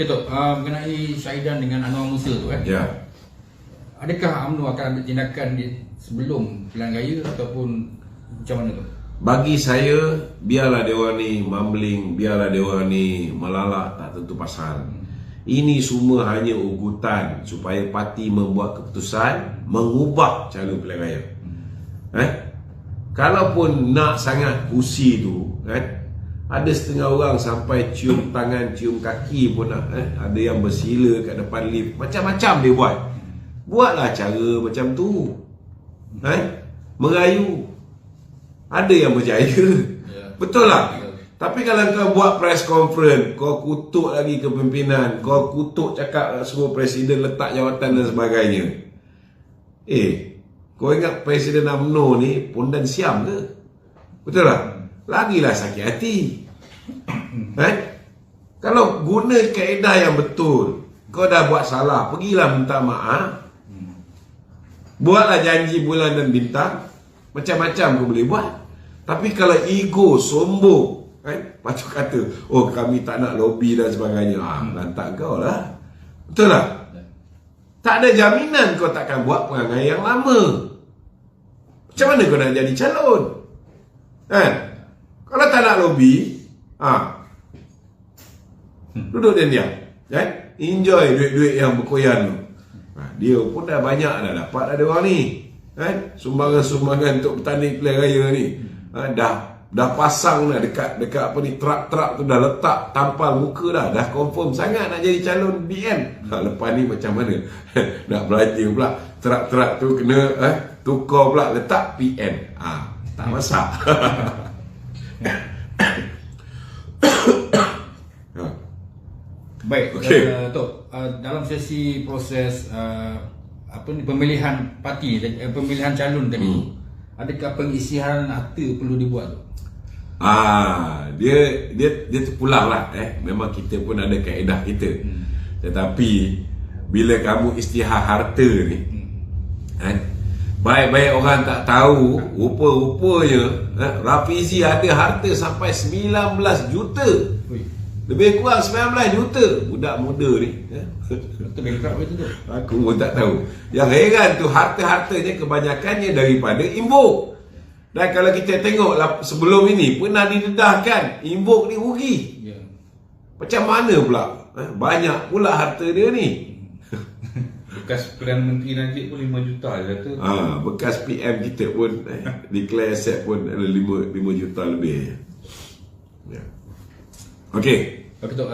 Okey Tok, mengenai Syahidan dengan Anwar Musa tu Ya. Adakah UMNO akan ambil tindakan sebelum pilihan raya ataupun macam mana tu? Bagi saya, biarlah dia orang ni mumbling, biarlah dia orang ni melalak, tak tentu pasal. Ini semua hanya ugutan supaya parti membuat keputusan mengubah calon pilihan raya. Kalaupun nak sangat kursi tu, ada setengah orang sampai cium tangan, cium kaki pun nak. Ada yang bersila kat depan lift, macam-macam dia buat. Buatlah cara macam tu. Merayu. Ada yang berjaya. Betul lah. Tapi kalau kau buat press conference, kau kutuk lagi kepimpinan, kau kutuk cakap semua presiden letak jawatan dan sebagainya. Kau ingat Presiden UMNO ni pondan siam ke? Betul tak? Lagilah sakit hati. Kalau guna kaedah yang betul, kau dah buat salah, pergilah minta maaf. Buatlah janji bulan dan bintang. Macam-macam kau boleh buat. Tapi kalau ego, sombong, macam kata, oh kami tak nak lobby dan sebagainya, lantak kau lah. Betul tak? Tak ada jaminan kau takkan buat perangai yang lama. Macam mana kau nak jadi calon? Kalau tak nak lobby, duduk dan diam. Enjoy duit-duit yang berkoyan tu. Dia pun dah banyak dah dapat ada orang ni. Sumbangan-sumbangan untuk bertanding pilihan raya ni. Dah pasang dah dekat apa ni, truk-truk tu dah letak tampal muka dah confirm sangat nak jadi calon BN. Lepas ni macam mana? Nak belanja pula truk-truk tu kena tukar pula letak PN. Tak masak. Baik, okay. Tok, dalam sesi proses pemilihan parti, pemilihan calon tadi, adakah pengisihan akta perlu dibuat tu? Dia terpulang lah. Memang kita pun ada kaedah kita. Tetapi bila kamu isytihar harta ni, baik-baik orang tak tahu, rupa-rupanya Rafizi ada harta sampai 19 juta. Lebih kurang 19 juta. Budak muda ni. Betul bankrupt itu tu. Aku pun tak tahu. Yang heran tu harta-hartanya kebanyakannya daripada imbuk. Dan kalau kita tengok sebelum ini pernah didedahkan imbuk ni rugi. Macam mana pula? Banyak pula harta dia ni. Bekas Perdana Menteri Najib pun 5 juta je kata. Bekas PM kita pun declare asset pun ada 5 juta lebih. Okey. Okey Tok,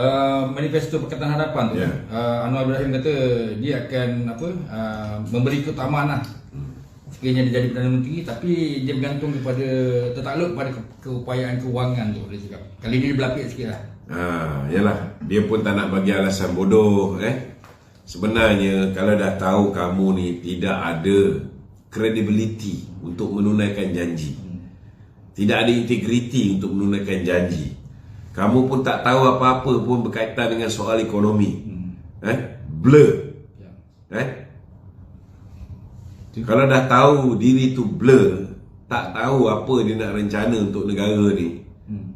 manifesto Pakatan Harapan tu, Anwar Ibrahim kata dia akan memberi keutamaan lah sekiranya dia jadi Perdana Menteri, tapi dia bergantung kepada, tertakluk pada keupayaan kewangan tu, dia cakap. Kali ni dia berlapik sikit lah. Yalah, dia pun tak nak bagi alasan bodoh. Sebenarnya kalau dah tahu kamu ni tidak ada credibility untuk menunaikan janji, tidak ada integriti untuk menunaikan janji, kamu pun tak tahu apa-apa pun berkaitan dengan soal ekonomi, blur. Kalau dah tahu diri tu blur, tak tahu apa dia nak rencana untuk negara ni,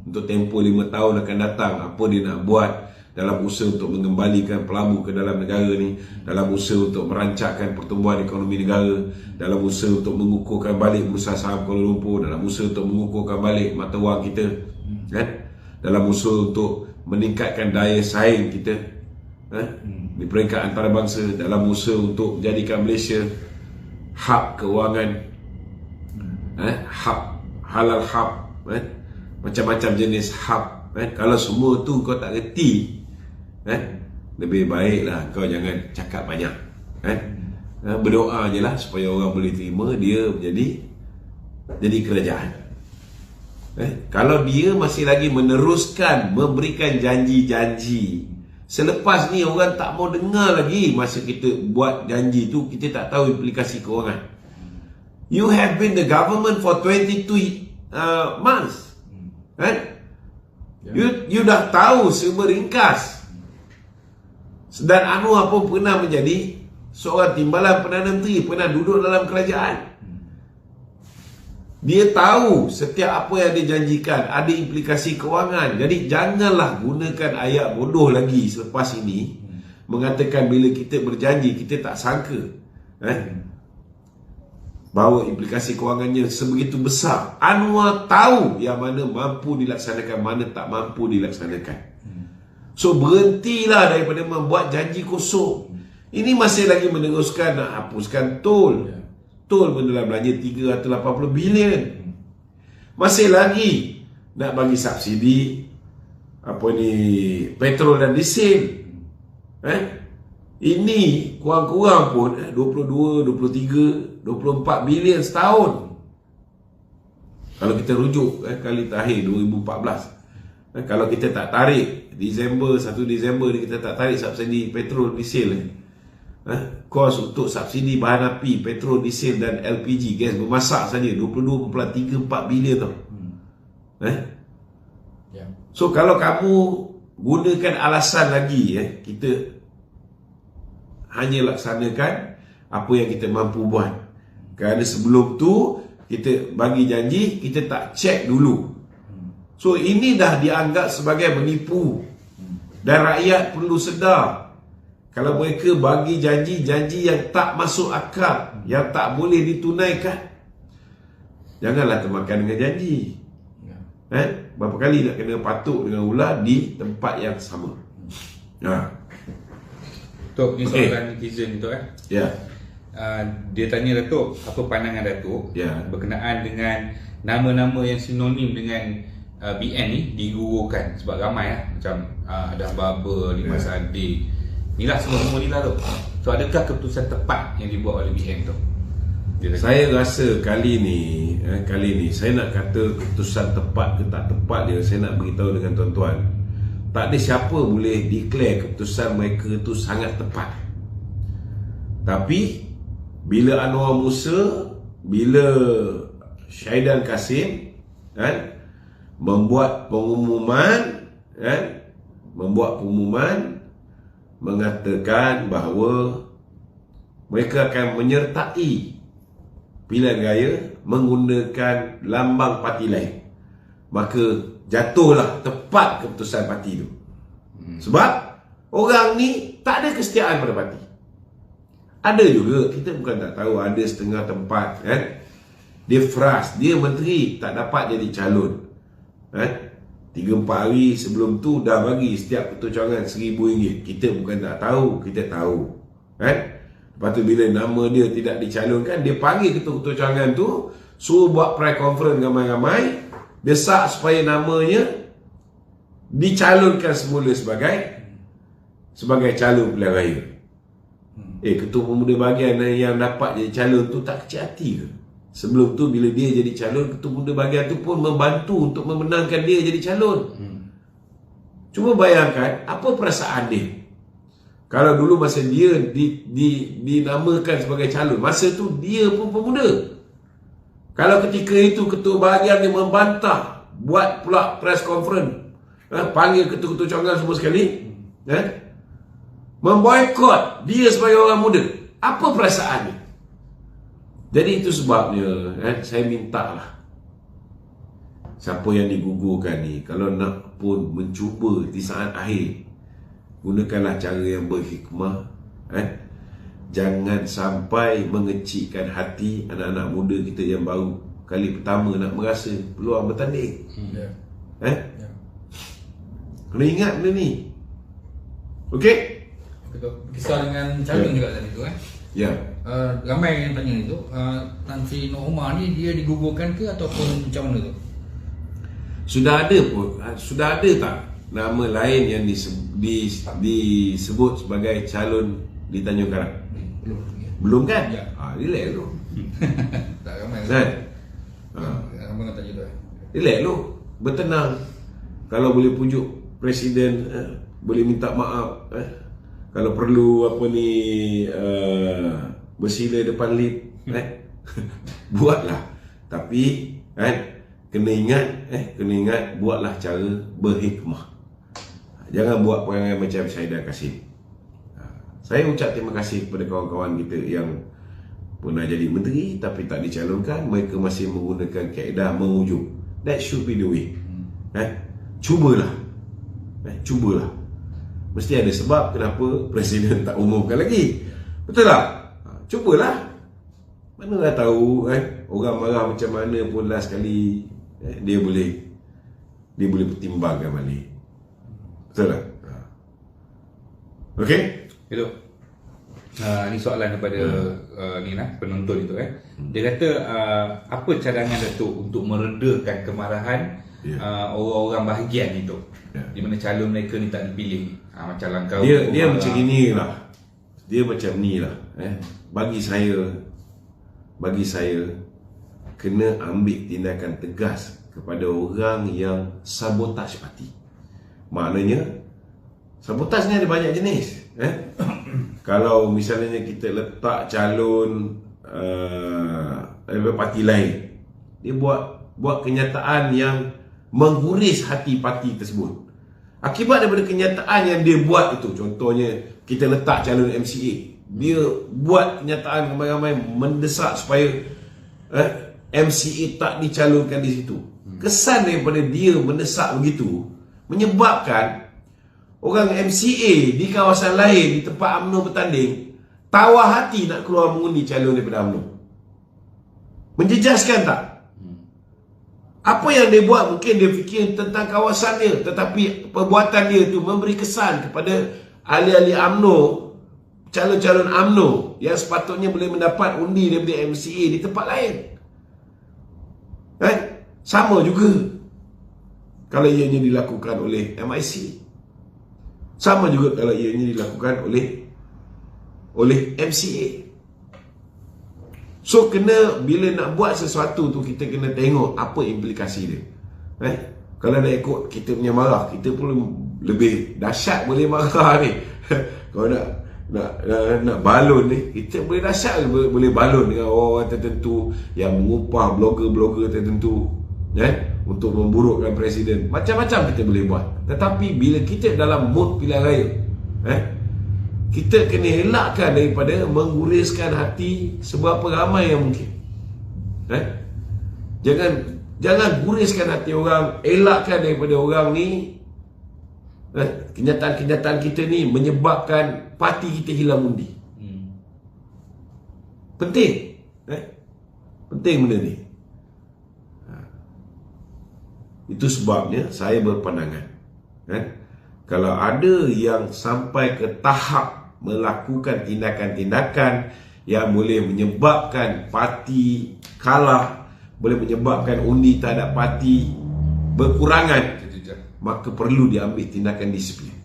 untuk tempoh 5 tahun akan datang, apa dia nak buat dalam usaha untuk mengembalikan pelabu ke dalam negara ni, dalam usaha untuk merancangkan pertumbuhan ekonomi negara, dalam usaha untuk mengukuhkan balik bursa saham Kuala Lumpur, dalam usaha untuk mengukuhkan balik mata wang kita, dalam usaha untuk meningkatkan daya saing kita di peringkat antarabangsa, dalam usaha untuk menjadikan Malaysia hub kewangan, hub halal hub, macam-macam jenis hub. Kalau semua tu kau tak reti, lebih baiklah kau jangan cakap banyak. Berdoa je lah supaya orang boleh terima dia jadi kerajaan. Kalau dia masih lagi meneruskan memberikan janji-janji, selepas ni orang tak mau dengar lagi. Masa kita buat janji tu, kita tak tahu implikasi kewangan. You have been the government for 22 months, You dah tahu serba ringkas. Dan Anwar pun pernah menjadi seorang timbalan Perdana Menteri, pernah duduk dalam kerajaan. Dia tahu setiap apa yang dia janjikan ada implikasi kewangan. Jadi janganlah gunakan ayat bodoh lagi selepas ini mengatakan bila kita berjanji kita tak sangka bahawa implikasi kewangannya sebegitu besar. Anwar tahu yang mana mampu dilaksanakan, mana tak mampu dilaksanakan. So berhentilah daripada membuat janji kosong. Ini masih lagi meneruskan nak hapuskan tol. Tol pun dalam belanja 380 bilion. Masih lagi nak bagi subsidi petrol dan diesel. Ini kurang-kurang pun 22, 23, 24 bilion setahun. Kalau kita rujuk kali terakhir 2014. Kalau kita tak tarik 1 Disember ni kita tak tarik subsidi petrol diesel, kos untuk subsidi bahan api, petrol, diesel dan LPG, gas memasak saja 22.34 bilion tau. So kalau kamu gunakan alasan lagi, kita hanya laksanakan apa yang kita mampu buat. Kerana sebelum tu kita bagi janji, kita tak check dulu. So ini dah dianggap sebagai menipu. Dan rakyat perlu sedar, kalau mereka bagi janji-janji yang tak masuk akal, yang tak boleh ditunaikan, janganlah termakan dengan janji. Berapa kali nak kena patuk dengan ular di tempat yang sama. Tok, ni soalan netizen tu dia tanya Datuk, apa pandangan Datuk berkenaan dengan nama-nama yang sinonim dengan BN ni digugurkan sebab ramai macam Adam Baba, Limas Adik. Inilah semua ni lah tu. So adakah keputusan tepat yang dibuat oleh BN tu? Saya rasa kali ni saya nak kata keputusan tepat ke tak tepat dia, saya nak beritahu dengan tuan-tuan, tak ada siapa boleh declare keputusan mereka tu sangat tepat. Tapi bila Anwar Musa, bila Syahidan Kasim membuat pengumuman mengatakan bahawa mereka akan menyertai pilihan raya menggunakan lambang parti lain, maka jatuhlah tepat keputusan parti itu. Sebab orang ni tak ada kesetiaan pada parti. Ada juga, kita bukan tak tahu, ada setengah tempat dia frust, dia menteri tak dapat jadi calon, 3-4 hari sebelum tu dah bagi setiap ketucangan RM1,000. Kita bukan tak tahu, kita tahu. Lepas tu bila nama dia tidak dicalonkan, dia panggil ketua-ketucangan tu, suruh buat press conference ramai-ramai, desak supaya namanya dicalonkan semula sebagai calon pilihan raya. Ketua pemuda bahagian yang dapat jadi calon tu tak kecil hati ke? Sebelum tu bila dia jadi calon, ketua pemuda bahagian tu pun membantu untuk memenangkan dia jadi calon. Cuma bayangkan apa perasaan dia kalau dulu masa dia dinamakan sebagai calon, masa tu dia pun pemuda. Kalau ketika itu ketua bahagian dia membantah, buat pula press conference, panggil ketua-ketua cawangan semua sekali, memboikot dia sebagai orang muda, apa perasaan dia? Jadi itu sebabnya saya mintalah siapa yang digugurkan ni, kalau nak pun mencuba di saat akhir, gunakanlah cara yang berhikmah. Jangan sampai mengecikkan hati anak-anak muda kita yang baru kali pertama nak merasa peluang bertanding. Kena ingat benda ni. Okey? Kisah dengan calon juga tadi tu ramai yang tanya itu, Tan Sri Nur Umar ni dia digugurkan ke ataupun macam mana tu? Sudah ada tak nama lain yang disebut sebagai calon di Tanjung Karang? Belum kan? Relax tu. Tak ramai ramai nak tanya tu. Relax tu, bertenang. Kalau boleh pujuk Presiden, boleh minta maaf, kalau perlu bersila depan lift, buatlah. Tapi kena ingat buatlah cara berhikmah. Jangan buat perangai macam Syahidan Kasim. Saya ucap terima kasih kepada kawan-kawan kita yang pernah jadi menteri tapi tak dicalonkan, mereka masih menggunakan kaedah menghujung. That should be the way. Cubalah. Cubalah. Mesti ada sebab kenapa Presiden tak umumkan lagi. Betul tak? Cubalah. Mana dah tahu orang marah macam mana pun last kali dia boleh pertimbangkan balik. Betul tak? Okey? Hello. Ni soalan kepada penonton itu Dia kata apa cadangan Datuk untuk meredakan kemarahan orang-orang bahagian itu, di mana calon mereka ni tak dipilih. Macam langkah dia macam inilah. Dia macam ni lah. Bagi saya kena ambil tindakan tegas kepada orang yang sabotaj parti. Maknanya sabotaj ni ada banyak jenis. Kalau misalnya kita letak calon parti lain, dia buat kenyataan yang mengguris hati parti tersebut. Akibat daripada kenyataan yang dia buat itu, contohnya kita letak calon MCA, dia buat kenyataan ramai-ramai mendesak supaya MCA tak dicalonkan di situ. Kesan daripada dia mendesak begitu menyebabkan orang MCA di kawasan lain, di tempat UMNO bertanding, tawar hati nak keluar mengundi calon daripada UMNO. Menjejaskan tak? Apa yang dia buat, mungkin dia fikir tentang kawasan dia, tetapi perbuatan dia tu memberi kesan kepada ahli-ahli UMNO, calon-calon UMNO yang sepatutnya boleh mendapat undi daripada MCA di tempat lain. Sama juga kalau ianya dilakukan oleh MIC. Sama juga kalau ianya dilakukan oleh MCA. So bila nak buat sesuatu tu, kita kena tengok apa implikasi dia. Kalau nak ikut kita punya marah, kita pun lebih dahsyat boleh marah ni. Kalau nak balon ni, kita boleh dahsyat boleh balon dengan orang tertentu yang mengupah blogger-blogger tertentu untuk memburukkan presiden. Macam-macam kita boleh buat. Tetapi bila kita dalam mood pilihan raya, kita kena elakkan daripada mengguriskan hati seberapa ramai yang mungkin. Jangan guriskan hati orang. Elakkan daripada orang ni, kenyataan-kenyataan kita ni menyebabkan parti kita hilang undi. Penting. Penting benda ni. Itu sebabnya saya berpandangan, kalau ada yang sampai ke tahap melakukan tindakan-tindakan yang boleh menyebabkan parti kalah, boleh menyebabkan undi terhadap parti berkurangan, maka perlu diambil tindakan disiplin.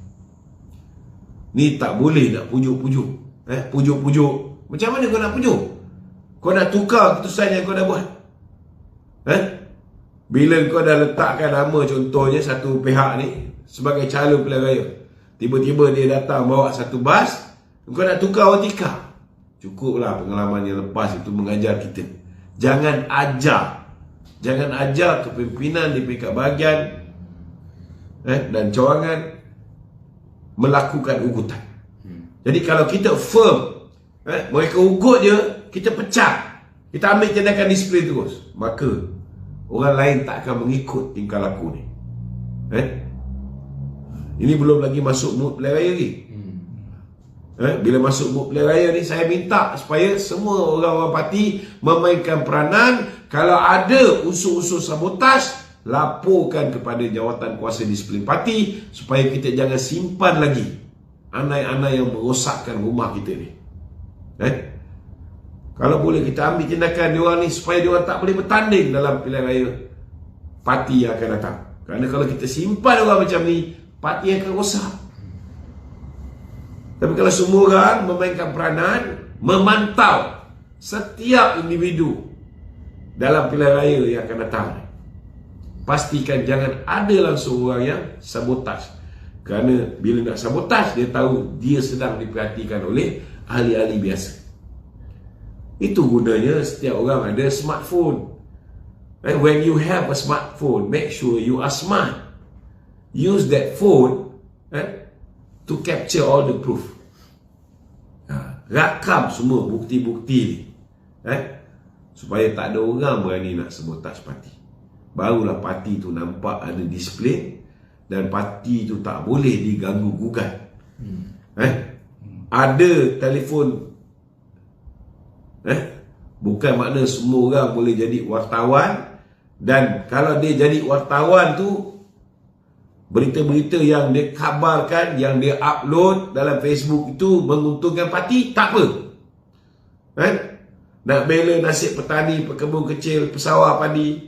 Ni tak boleh nak pujuk-pujuk. Pujuk-pujuk. Macam mana kau nak pujuk? Kau nak tukar keputusan yang kau dah buat? Bila kau dah letakkan nama, contohnya satu pihak ni sebagai calon pilihan raya, tiba-tiba dia datang bawa satu bas, kau nak tukar watika. Cukuplah pengalaman yang lepas itu mengajar kita. Jangan ajar kepimpinan di peringkat bahagian dan cawangan melakukan ugutan. Jadi kalau kita firm, mereka ugut je, kita pecah, kita ambil tindakan disiplin terus, maka orang lain tak akan mengikut tingkah laku ni. Ini belum lagi masuk mood pilihan raya lagi. Bila masuk mood pilihan raya ni, saya minta supaya semua orang-orang parti memainkan peranan. Kalau ada unsur-unsur sabotaj, laporkan kepada jawatan kuasa disiplin parti, supaya kita jangan simpan lagi anai-anai yang merosakkan rumah kita ni. Kalau boleh kita ambil tindakan diorang ni supaya diorang tak boleh bertanding dalam pilihan raya parti yang akan datang. Kerana kalau kita simpan orang macam ni, parti akan rosak. Tapi kalau semua orang memainkan peranan, memantau setiap individu dalam pilihan raya yang akan datang, pastikan jangan ada langsung orang yang sabotaj. Kerana bila nak sabotaj, dia tahu dia sedang diperhatikan oleh ahli-ahli biasa. Itu gunanya setiap orang ada smartphone. And when you have a smartphone, make sure you are smart. Use that phone to capture all the proof. Rakam semua bukti-bukti ni. Supaya tak ada orang berani nak sabotaj parti. Barulah parti tu nampak ada disiplin dan parti tu tak boleh diganggu gugat. Ada telefon, bukan makna semua orang boleh jadi wartawan. Dan kalau dia jadi wartawan tu, berita-berita yang dia khabarkan, yang dia upload dalam Facebook itu menguntungkan parti, tak apa. Nak bela nasib petani, pekebun kecil, pesawah padi,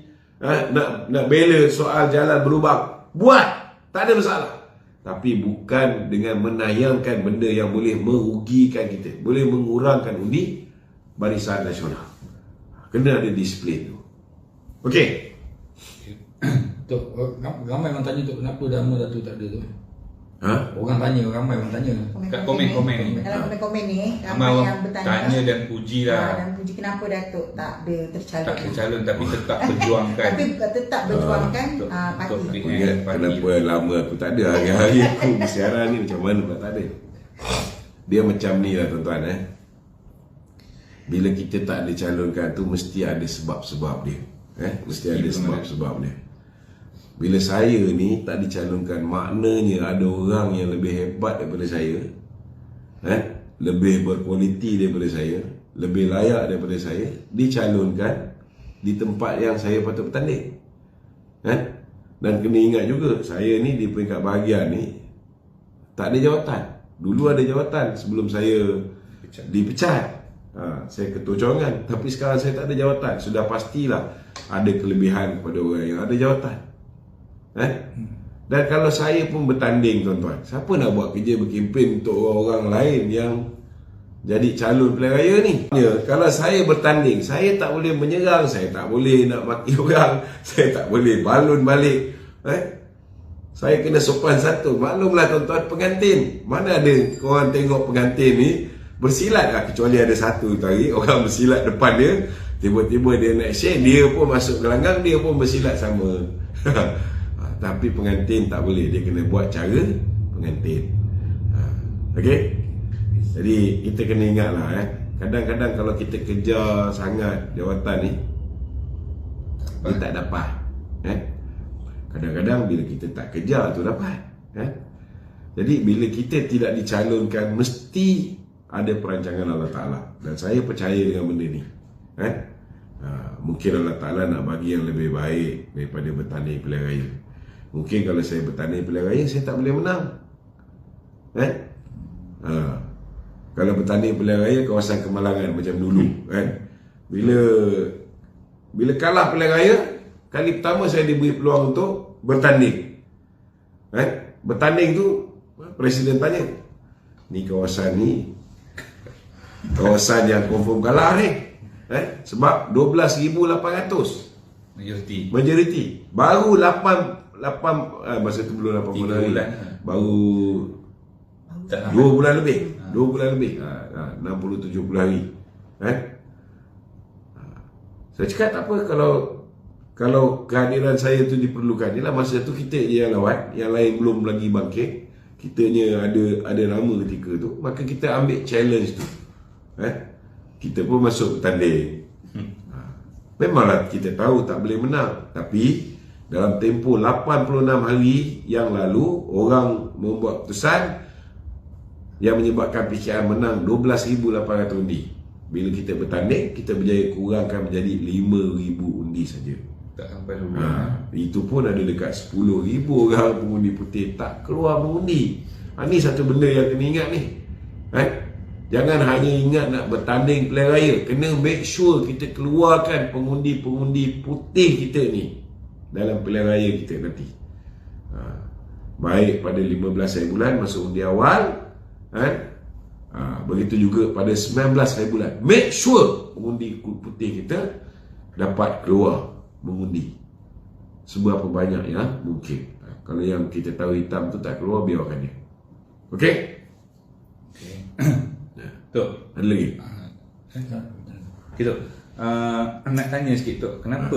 nak bela soal jalan berlubang, buat, tak ada masalah. Tapi bukan dengan menayangkan benda yang boleh merugikan kita, boleh mengurangkan undi Barisan Nasional. Kena ada disiplin tu. Okey. Tok, ramai orang tanya tu kenapa nama Datuk tak ada tu. Orang tanya, ramai orang tanya. Kat komen-komen ni. Dalam komen-komen ni, ramai ramai orang yang bertanya tanya dan puji lah. Dan puji kenapa Datuk tak ada tercalon. Tak tercalon tapi tetap berjuangkan. Tapi tetap berjuangkan parti. Kenapa lama aku tak ada, hari-hari aku bersiaran ni macam mana pula tak ada. Dia macam ni lah tuan-tuan. Bila kita tak dicalonkan tu mesti ada sebab-sebab dia. Mesti ada sebab-sebab dia. Bila saya ni tak dicalonkan, maknanya ada orang yang lebih hebat daripada saya, lebih berkualiti daripada saya, lebih layak daripada saya, dicalonkan di tempat yang saya patut bertanding. Dan kena ingat juga, saya ni di peringkat bahagian ni tak ada jawatan. Dulu ada jawatan sebelum saya dipecat. Saya ketua cawangan, tapi sekarang saya tak ada jawatan. Sudah pastilah ada kelebihan kepada orang yang ada jawatan. Dan kalau saya pun bertanding tuan-tuan, siapa nak buat kerja berkempen untuk orang-orang lain yang jadi calon pilihan raya ni? Kalau saya bertanding, saya tak boleh menyerang, saya tak boleh nak maki orang, saya tak boleh balun balik. Saya kena sopan satu. Maklumlah tuan-tuan, pengantin, mana ada korang tengok pengantin ni bersilat lah, kecuali ada satu tadi orang bersilat depan dia, tiba-tiba dia nak share, dia pun masuk gelanggang, dia pun bersilat sama. Tapi pengantin tak boleh, dia kena buat cara pengantin. Okey? Jadi kita kena ingat lah, kadang-kadang kalau kita kejar sangat jawatan ni, dia tak dapat. Kadang-kadang bila kita tak kejar tu dapat. Jadi bila kita tidak dicalonkan, mesti ada perancangan Allah Ta'ala. Dan saya percaya dengan benda ni. Mungkin Allah Ta'ala nak bagi yang lebih baik daripada bertanding pilihan raya. Mungkin kalau saya bertanding pilihan raya, saya tak boleh menang. Kalau bertanding pilihan raya kawasan Kemalangan macam dulu, Bila kalah pilihan raya, kali pertama saya diberi peluang untuk bertanding. Bertanding tu, Presiden tanya, ni kawasan ni, kawasan yang confirm kalah ni. Sebab 12,800 majoriti. Baru 8 masa tu belum 8 bulan. Baru 2 bulan lebih. 2 bulan lebih. 60-70 hari. Saya cakap tak apa kalau kehadiran saya tu diperlukan. Yalah, masa tu kita je yang lawan, yang lain belum lagi bangkit. Kitanya ada nama ketika tu, maka kita ambil challenge tu. Kita pun masuk bertanding. Memanglah kita tahu tak boleh menang, tapi dalam tempoh 86 hari yang lalu, orang membuat keputusan yang menyebabkan PKR menang 12,800 undi. Bila kita bertanding, kita berjaya kurangkan menjadi 5,000 undi saja. Tak sampai 2 itu pun ada dekat 10,000 orang pengundi putih tak keluar mengundi. Ini satu benda yang kena ingat ni. Jangan hanya ingat nak bertanding pilihan raya, kena make sure kita keluarkan pengundi-pengundi putih kita ni dalam pilihan raya kita nanti. Baik pada 15 hari bulan masuk undi awal, begitu juga pada 19 hari bulan. Make sure pengundi putih kita dapat keluar mengundi seberapa banyak yang mungkin. Kalau yang kita tahu hitam tu tak keluar, biarkan dia. Okey? Tok, ada lagi? Kita nak tanya sikit Tok, kenapa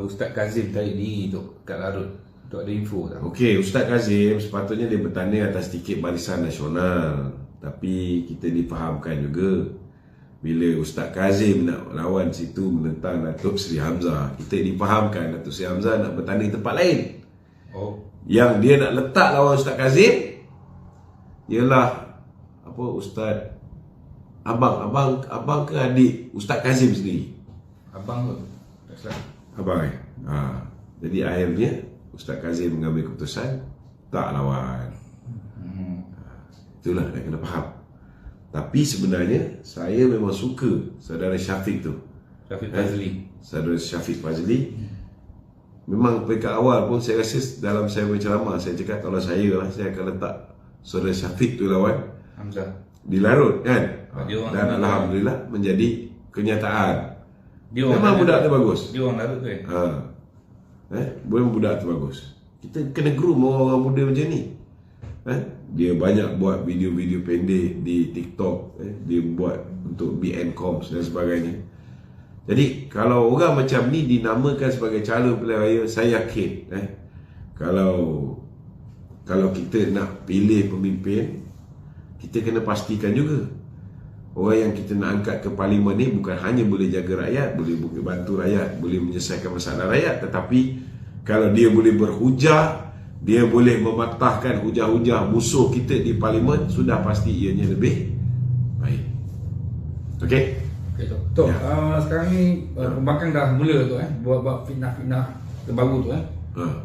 Ustaz Kazim tarik diri Tok kat Larut? Tok ada info tak? Okey, Ustaz Kazim sepatutnya dia bertanding atas tiket Barisan Nasional, tapi kita difahamkan juga bila Ustaz Kazim nak lawan situ menentang Datuk Seri Hamzah, kita difahamkan Datuk Seri Hamzah nak bertanding tempat lain. Yang dia nak letak lawan Ustaz Kazim ialah apa, Ustaz abang ke adik Ustaz Kazim sendiri? Abang tu. Abang jadi akhirnya Ustaz Kazim mengambil keputusan tak lawan. Itulah yang kena faham. Tapi sebenarnya saya memang suka saudara Syafiq tu, Syafiq Fazli. Saudara Syafiq Fazli. Memang peringkat awal pun saya rasa dalam saya berceramah, saya cakap kalau saya akan letak saudara Syafiq tu lawan Hamzah di Larut kan. Dan alhamdulillah menjadi kenyataan. Memang budak tu bagus. Dia orang Larut tu Memang budak tu bagus. Kita kena groom orang muda macam ni. Dia banyak buat video-video pendek di TikTok, dia buat untuk BNComs dan sebagainya. Jadi kalau orang macam ni dinamakan sebagai calon pilihan raya, saya yakin kalau kita nak pilih pemimpin, kita kena pastikan juga orang yang kita nak angkat ke parlimen ni bukan hanya boleh jaga rakyat, boleh bantu rakyat, boleh menyelesaikan masalah rakyat, tetapi kalau dia boleh berhujah, dia boleh mematahkan hujah-hujah musuh kita di parlimen, sudah pasti ianya lebih baik. Okey? Okay, Tok. Sekarang ni pembangkang dah mula tu buat fitnah-fitnah terbaru tu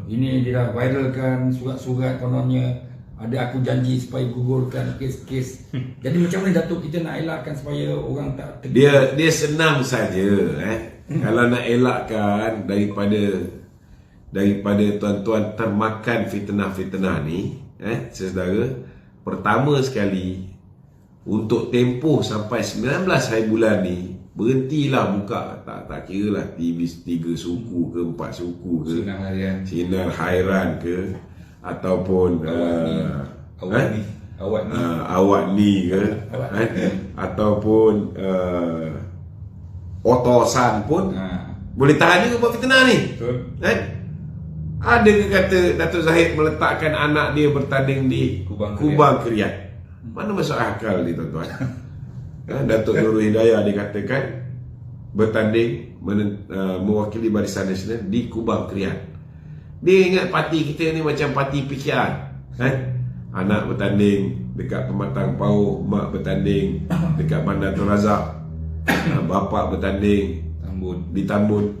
Ini dia dah viralkan surat-surat, kononnya ada aku janji supaya gugurkan kes-kes. Jadi macam mana Datuk kita nak elakkan supaya orang tak dia senang saja kalau nak elakkan daripada tuan-tuan termakan fitnah-fitnah ni saudara, pertama sekali untuk tempoh sampai 19 hari bulan ni berhentilah buka, tak kira lah TV 3 suku ke 4 suku ke, Sinar Hairan ke, ataupun awak ni ke, ataupun Otosan pun boleh tahan juga buat fitnah ni. Ada ke kata Datuk Zahid meletakkan anak dia bertanding di Kubang Keriat? Mana masuk akal ni tuan-tuan? Datuk Nurul Hidayah dikatakan bertanding mewakili Barisan Nasional di Kubang Keriat. Dia ingat parti kita ni macam parti PKR anak bertanding dekat Pematang Pauh, mak bertanding dekat Bandar Tun Razak, bapak bertanding di Tambun.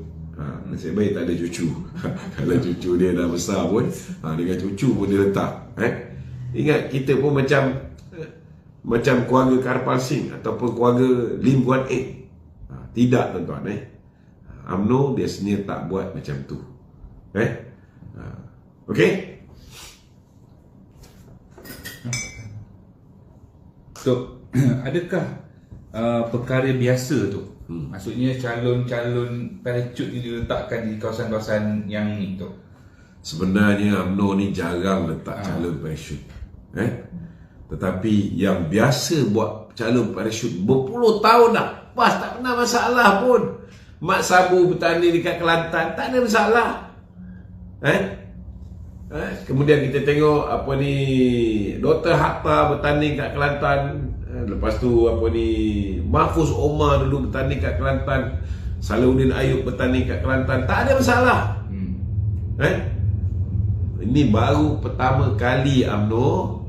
Nasib baik tak ada cucu. Kalau cucu dia dah besar pun dengan cucu pun dia letak. Ingat kita pun macam keluarga Karpal Singh ataupun keluarga Lim Guan Eng. Tidak tuan-tuan. UMNO biasanya tak buat macam tu. Okey? So, adakah perkara biasa tu? Maksudnya calon-calon parachute ni diletakkan di kawasan-kawasan yang ni tu? Sebenarnya UMNO ni jarang letak calon parachute. Tetapi yang biasa buat calon parachute berpuluh tahun dah, pas tak pernah masalah pun. Mak Sabu bertanding dekat Kelantan, tak ada masalah. Kemudian kita tengok apa ni, Dr. Hatta bertanding kat Kelantan. Lepas tu apa ni, Mahfuz Omar dulu bertanding kat Kelantan, Salahuddin Ayub bertanding kat Kelantan, tak ada masalah. Ini baru pertama kali UMNO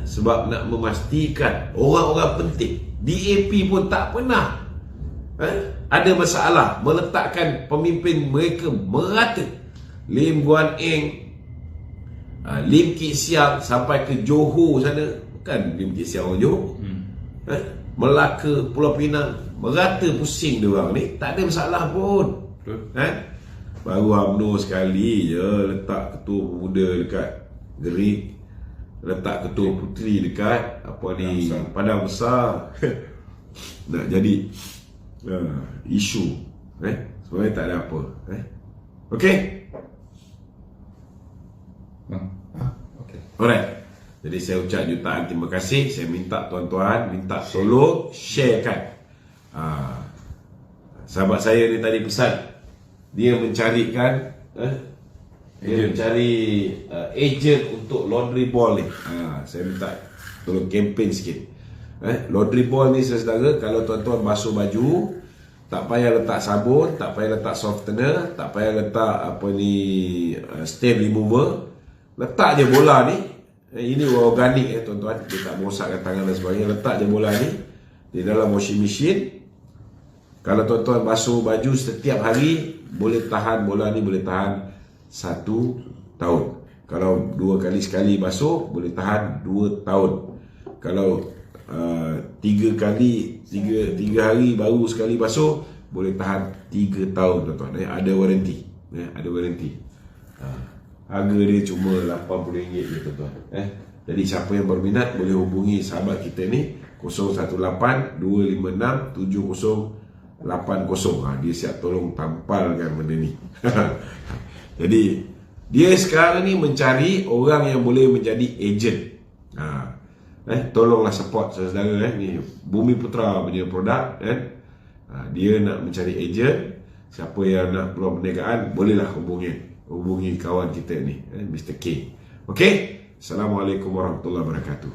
sebab nak memastikan orang-orang penting. DAP pun tak pernah ada masalah meletakkan pemimpin mereka merata. Lim Guan Eng, Lim Kit Siang sampai ke Johor sana, bukan Lim Kit Siang orang Johor, Melaka, Pulau Pinang, merata pusing dia orang ni, tak ada masalah pun. Baru UMNO sekali je letak ketua pemuda dekat Gerik, letak ketua puteri dekat apa ni, Padang Besar. Nak jadi isu. Sebenarnya tak ada apa. Okey? Alright. Jadi saya ucap jutaan terima kasih. Saya minta tuan-tuan minta tolong sharekan. Sahabat saya ni tadi pesan, dia mencarikan dia mencari agent untuk laundry ball ni. Saya minta tolong campaign sikit. Laundry ball ni saudara, kalau tuan-tuan basuh baju, tak payah letak sabun, tak payah letak softener, tak payah letak stain remover, letak je bola ni. Ini organik tuan-tuan, dia tak merosakkan tangan dan sebagainya. Letak je bola ni di dalam washing machine. Kalau tuan-tuan basuh baju setiap hari, boleh tahan, bola ni boleh tahan 1 tahun. Kalau 2 kali sekali basuh, boleh tahan 2 tahun. Kalau 3 hari baru sekali basuh, boleh tahan 3 tahun tuan-tuan. Ada waranti. Ada waranti. Harga dia cuma RM80 je tuan-tuan. Jadi siapa yang berminat boleh hubungi sahabat kita ni 018-256-7080. Dia siap tolong tampalkan benda ni. Jadi dia sekarang ni mencari orang yang boleh menjadi ejen. Tolonglah support saudara ni Bumi Putra punya produk dia nak mencari ejen. Siapa yang nak peluang perniagaan, bolehlah hubungi kawan kita ni, Mr. K. Okey, Assalamualaikum warahmatullahi wabarakatuh.